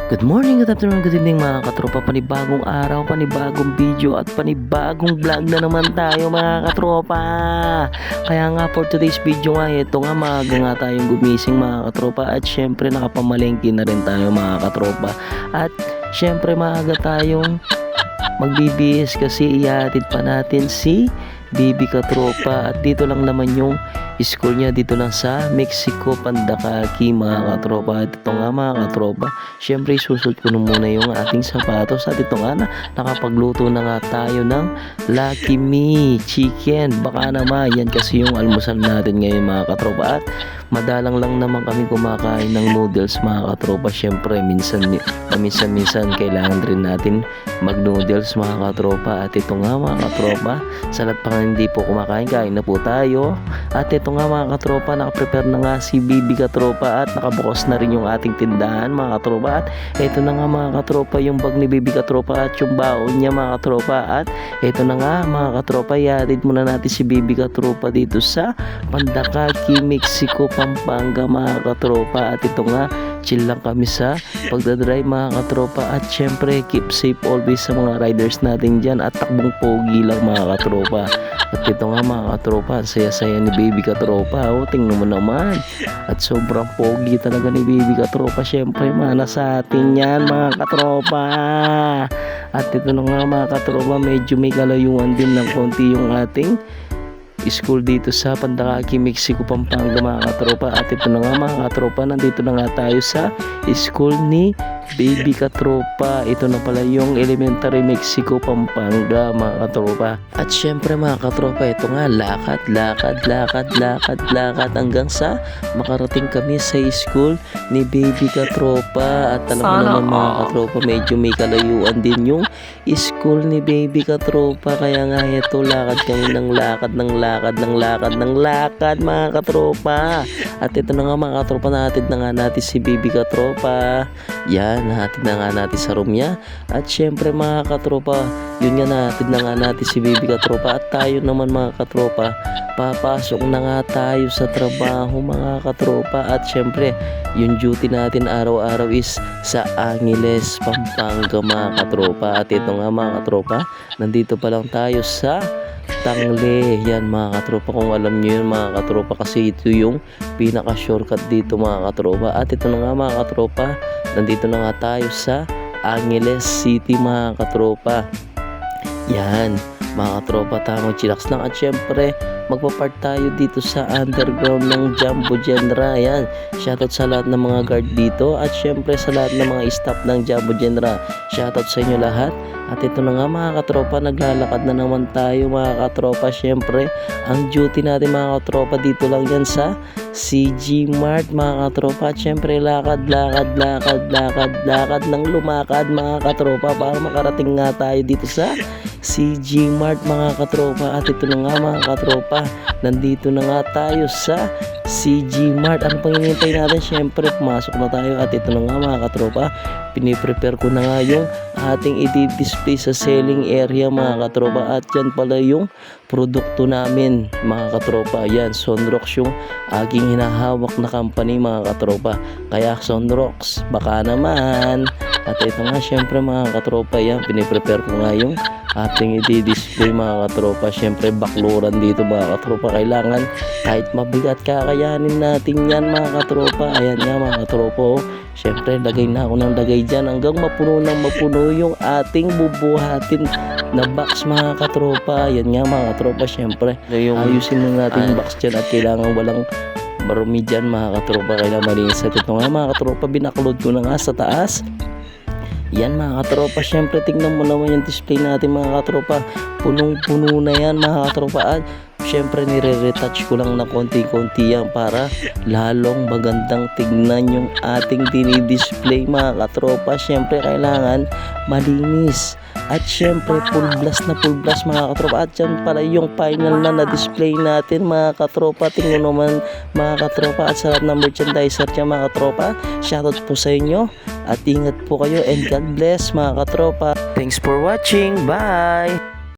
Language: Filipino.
Good morning, good afternoon, good evening mga katropa. Panibagong araw, panibagong video at panibagong vlog na naman tayo mga katropa. Kaya nga for today's video nga, ito nga maaga nga tayong gumising mga katropa. At syempre nakapamalengke na rin tayo mga katropa. At syempre maaga tayong magbibihis kasi ihatid pa natin si Bibi Katropa. At dito lang naman yung school niya, dito lang sa Mexico, Pandakaki mga katropa. At ito nga mga katropa, syempre susunod ko na muna yung ating sapatos. At ito nga na, nakapagluto na nga tayo ng Lucky Me Chicken. Baka naman yan kasi yung almusal natin ngayon mga katropa. At madalang lang naman kami kumakain ng noodles mga katropa. Syempre minsan kailangan rin natin mag noodles mga katropa. At ito nga mga katropa, sa lahat pa hindi po kumakain, kain na po tayo. At ito nga mga katropa, nakaprepare na nga si Bibi Katropa at nakabukas na rin yung ating tindahan mga katropa. At ito na nga mga katropa yung bag ni Bibi Katropa at yung baon niya mga katropa. At ito na nga mga katropa, ihatid muna natin si Bibi Katropa dito sa Pandakaki, Mexico, Pampanga mga katropa. At ito nga, chill lang kami sa pagdadrive mga katropa. At syempre keep safe always sa mga riders natin dyan at takbong pogi lang mga katropa. At ito nga mga katropa, saya-saya ni Baby Katropa. O, tingnan mo naman. At sobrang pogi talaga ni Baby Katropa. Syempre mana sa atin yan mga katropa. At ito na nga mga katropa, medyo may kalayuan din ng konti yung ating school dito sa Pandakaki, Mexico, Pampanga mga katropa. At ito na nga mga katropa, nandito na nga tayo sa school ni Baby Katropa. Ito na pala yung Elementary, Mexico, Pampanga mga katropa. At syempre mga katropa, ito nga lakad hanggang sa makarating kami sa school ni Baby Katropa. At alam mo naman mga katropa, medyo may kalayuan din yung school ni Baby Katropa. Kaya nga ito, lakad kami ng lakad mga katropa. At ito na nga mga katropa, nahatid na nga natin si Baby Katropa. Yan, nahatid na nga natin sa room niya. At syempre mga katropa, yun nga, nahatid na nga natin si Baby Katropa. At tayo naman mga katropa, papasok na nga tayo sa trabaho mga katropa. At syempre yung duty natin araw-araw is sa Angeles, Pampanga mga katropa. At ito nga mga katropa, nandito pa lang tayo sa Tangle. Yan mga katropa, kung alam nyo yun mga katropa, kasi ito yung pinaka shortcut dito mga katropa. At ito na nga mga katropa, nandito na nga tayo sa Angeles City mga katropa. Yan mga katropa, tamang chillax lang. At syempre magpa-part tayo dito sa underground ng Jumbo Genera. Yan, shoutout sa lahat ng mga guard dito. At syempre sa lahat ng mga staff ng Jumbo Genera, shoutout sa inyo lahat. At ito na nga mga katropa, naglalakad na naman tayo mga katropa. Syempre ang duty natin mga katropa, dito lang yan sa CG Mart mga katropa. At syempre lakad ng lumakad mga katropa para makarating nga tayo dito sa CG Mart mga katropa. At ito na nga mga katropa, nandito na nga tayo sa CG Mart. Ano pang hinihintay natin? Syempre pumasok na tayo. At ito na nga mga katropa, piniprepare ko na nga yung ating i-display sa selling area mga katropa. At yan pala yung produkto namin mga katropa. Yan, Sonrox yung aking hinahawak na company mga katropa. Kaya Sonrox, baka naman. At ito nga syempre mga katropa, yan, piniprepare ko nga yung ating i-display mga katropa. Syempre bakluran dito mga katropa, kailangan kahit mabigat kakayanin natin yan mga katropa. Ayan nga mga katropa, syempre lagay na ako ng lagay dyan hanggang mapuno yung ating bubuhatin na box mga katropa. Ayan nga mga katropa, syempre ayusin na natin yung box dyan at kailangan walang marumi dyan mga katropa, kailangan malinis. At ito nga mga katropa, binaklod ko na nga sa taas. Yan mga katropa, syempre tingnan mo naman yung display natin mga katropa, punong-puno na yan mga katropa. At syempre nire-retouch ko lang na konti-konti yan para lalong magandang tignan yung ating dinidisplay mga katropa. Syempre kailangan malinis. At syempre full blast mga katropa. At yan pala yung final na display natin mga katropa. Tingnan naman mga katropa. At sa lahat ng merchandiser dyan mga katropa, shoutout po sa inyo. At ingat po kayo and God bless mga katropa. Thanks for watching. Bye!